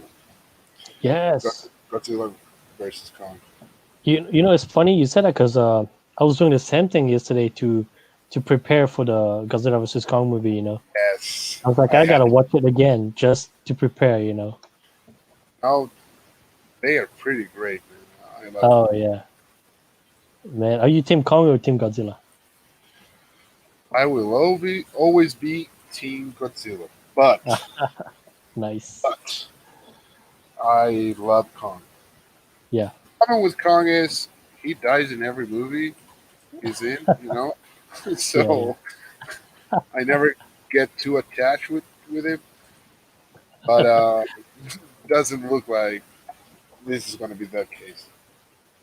Yes. Godzilla versus Kong. You know, it's funny you said that because I was doing the same thing yesterday to prepare for the Godzilla vs Kong movie. You know, Yes, I was like, I I had. gotta watch it again just to prepare. You know. Oh, they are pretty great, man. I love them. Oh yeah, man. Are you Team Kong or Team Godzilla? I will always be Team Godzilla, but Ah, nice. but I love Kong. Yeah. The problem with Kong is he dies in every movie he's in, Yeah. Yeah. so I never get too attached with him. But doesn't look like this is going to be that case.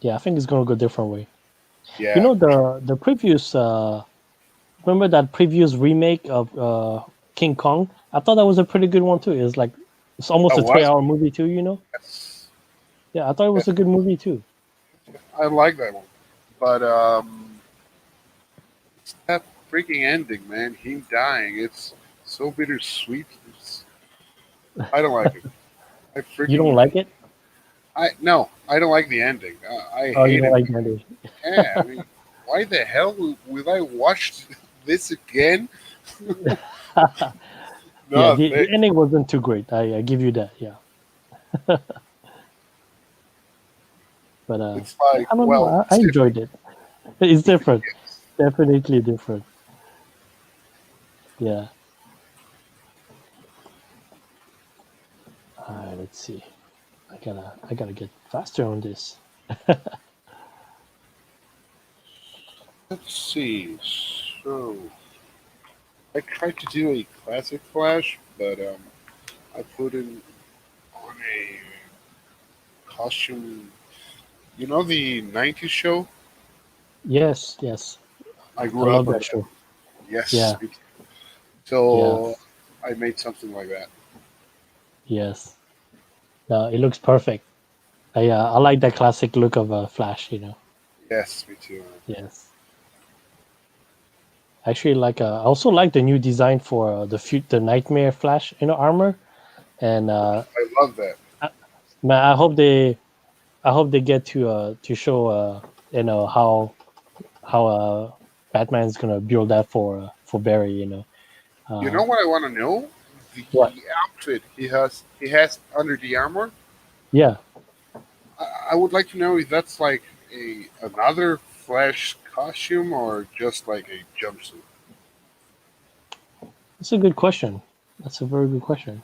Yeah. I think it's gonna go a different way. You Yeah. know the previous remember that previous remake of King Kong? I thought that was a pretty good one too. It's almost Oh, a three was hour movie too. You know. yes, Yeah, I thought it yes, was a good movie too. I like that one. But it's that freaking ending, man. Him dying. It's so bittersweet. I don't like it. I You don't freaking like it? I no. I don't like the ending. I Oh, you hate don't it. like the ending? Yeah, I mean, why the hell will I watch this again? Yeah, No, the ending wasn't too great. I give you that. Yeah, but it's yeah, like, I don't know. well, I it's different. enjoyed it. It's different. Definitely different. Yeah. All right. Let's see. I gotta get faster on this. Let's see. So I tried to do a classic Flash, but I put in on a costume. You know the '90s show? Yes. Yes. I I grew love up on that that. show. Yes. Yeah. Yeah. So I made something like that. Yes. No, it looks perfect. I like that classic look of Flash. You know. Yes, me too. Yes. Actually, I also like the new design for the Nightmare Flash, armor. And I love that. I, man, I hope they get to show how Batman's gonna build that for Barry. You know Uh, what I want to know? The what? outfit he has under the armor. Yeah, I would like to know if that's like a another Flash costume or just like a jumpsuit. that's a good question. That's a very good question.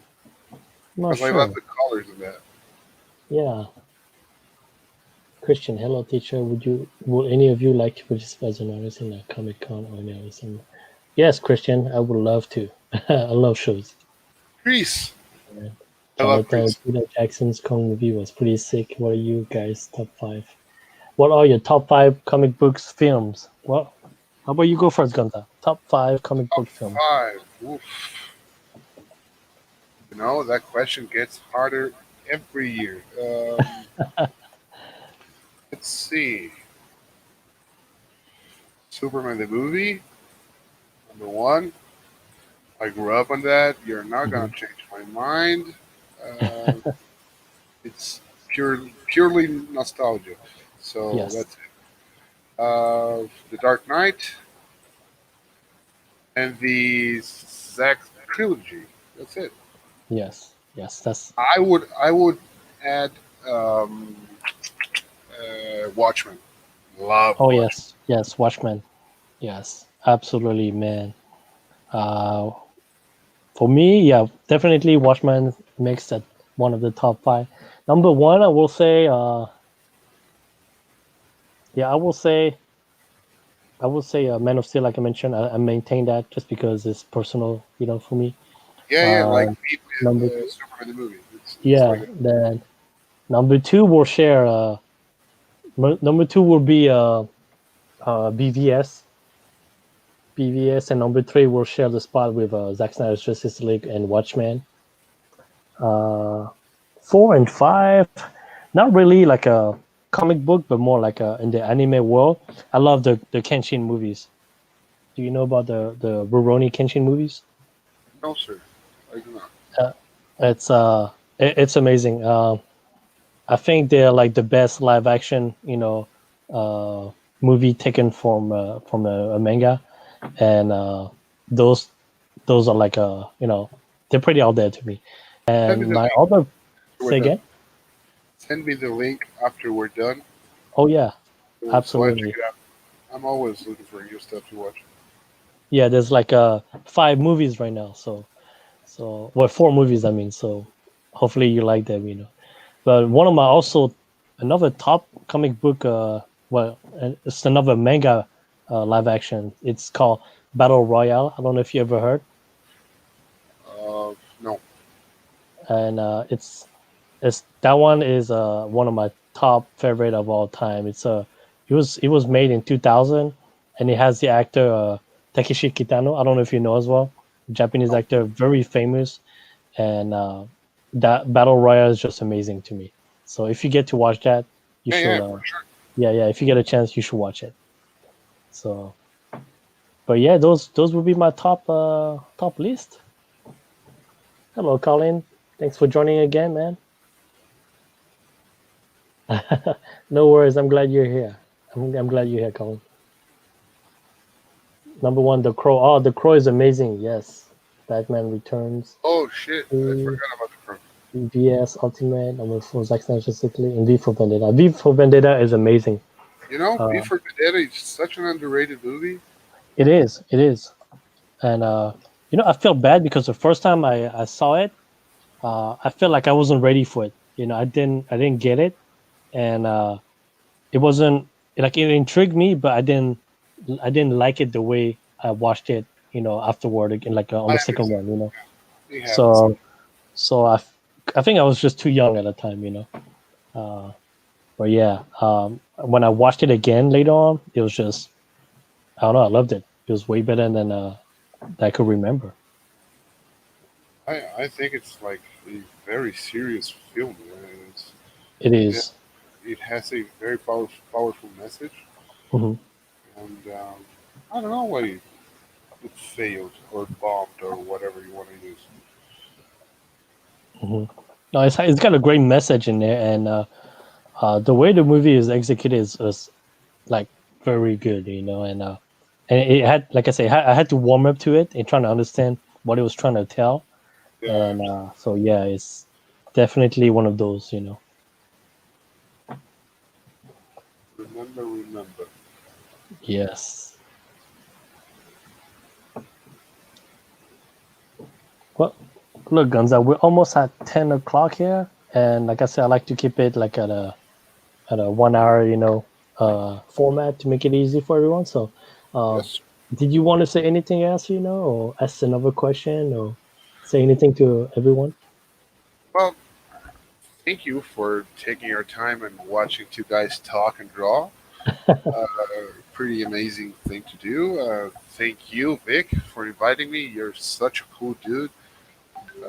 I'm not Because I love sure. the colors of that. Yeah, Christian, hello teacher. Would any of you like to participate as an artist in a Comic Con or any other similar? Yes, Christian, I would love to. I love shows. Grease. Yeah. I love Jonathan, Grease. Peter Jackson's Kong movie was pretty sick. What are you guys' top five? What are your top five comic books films? Well, how about you go first, Gonza? Top five comic Top book film. five. Oof. That question gets harder every year. Let's see. Superman the movie, number one. I grew up on that. You're not gonna Mhm. change my mind. Uh, it's purely nostalgia. So Yes, that's it. The Dark Knight and the Zack trilogy. That's it. yes, yes. That's I would add Watchmen. Love oh Watchmen. yes, yes. Watchmen. Yes, absolutely, man. Uh, for me, yeah, definitely Watchmen makes that one of the top five. Number one, I will say, yeah, I will say, Man of Steel. Like I mentioned, I maintain that just because it's personal, for me. Yeah, yeah, Uh, like me number with Superman the movie. It's like Yeah, then number two will share. Number two will be BVS, and number three will share the spot with Zack Snyder's Justice League and Watchmen. Uh, Four and five, not really like a comic book, but more like in the anime world. I love the Kenshin movies. Do you know about the Rurouni Kenshin movies? no, sir. I do not. Uh, it's amazing. I think they're like the best live action, movie taken from a manga, and those those are like they're pretty out there to me. Send me And the my link other after we're say done. again. Send me the link after we're done, Oh yeah, so I check absolutely. it out. I'm always looking for new stuff to watch. Yeah, there's like 5 movies right now. So well, 4 movies. I mean, so hopefully you like them. But one of my also another top comic book. And it's another manga live action. It's called Battle Royale. I don't know if you ever heard. No. And it's that one is one of my top favorite of all time. It was made in 2000, and it has the actor Takeshi Kitano. I don't know if you know as well. Japanese No. actor, very famous, and that Battle Royale is just amazing to me. So if you get to watch that, you Yeah, should. yeah, for sure. Yeah. If you get a chance, you should watch it. So, but yeah, those would be my top list. Hello, Colin. Thanks for joining again, man. No worries. I'm glad you're here. I'm glad you're here, Colin. Number one, The Crow. Oh, The Crow is amazing. Yes, Batman Returns. Oh shit! I Mm, forgot about the Crow. VS Ultimate. I'm for Zack Snyder specifically, and V for Vendetta. V for Vendetta is amazing. You know, B Uh, for Vendetta is such an underrated movie. it is. It is. And I felt bad because the first time I saw it, I felt like I wasn't ready for it. I didn't get it, and it wasn't like it intrigued me, but I didn't like it the way I watched it. Afterward again, like on I the second understand. one. We have this. So I think I was just too young at the time. Uh, but yeah, when I watched it again later on, it was just I don't know. I loved it. It was way better than I could remember. I think it's like a very serious film. It It, is. it has a very powerful message, Hmm. and I don't know why it failed or bombed or whatever you want to use. Hmm. No, it's got a great message in there, and the way the movie is executed is like very good, and it had, like I say, I had to warm up to it and trying to understand what it was trying to tell, Yeah, I and understand. so yeah, it's definitely one of those. Remember. Yes. Well, look, Gonza, we're almost at 10 o'clock here, and like I said, I like to keep it like at a 1 hour, format to make it easy for everyone. So, uh, Yes. did you want to say anything else, or ask another question, or say anything to everyone? Well, thank you for taking your time and watching two guys talk and draw. Uh, Pretty amazing thing to do. Thank you, Vic, for inviting me. You're such a cool dude.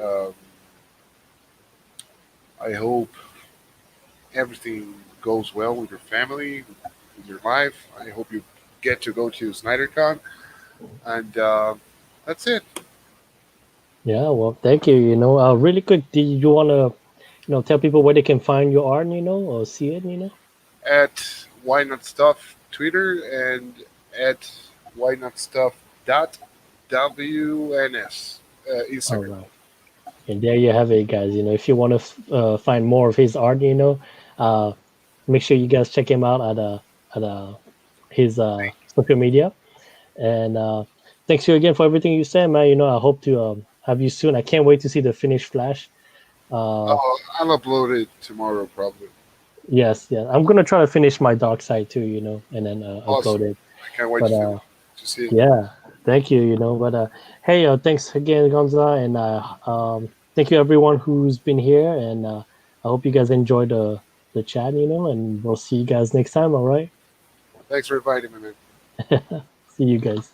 Um, I hope everything goes well with your family, with your life. I hope you get to go to SnyderCon, and that's it. Yeah, well, thank you. Really quick, do you want to, tell people where they can find your art, or see it? At Why Not Stuff Twitter and at Why Not Stuff dot WNS All Instagram. right. And there you have it, guys. If you want to find more of his art, uh, make sure you guys check him out at his social media. And thanks you again for everything you said, man. I hope to have you soon. I can't wait to see the finished Flash. Uh, I'll upload it tomorrow probably. yes, yeah. I'm gonna try to finish my Dark Side too, and then upload Awesome. it. I can't wait But to see it. yeah, thank you. But hey, thanks again, Gonza, and thank you everyone who's been here. And I hope you guys enjoyed the chat, and we'll see you guys next time. All right, Thanks for inviting me, man. see you guys.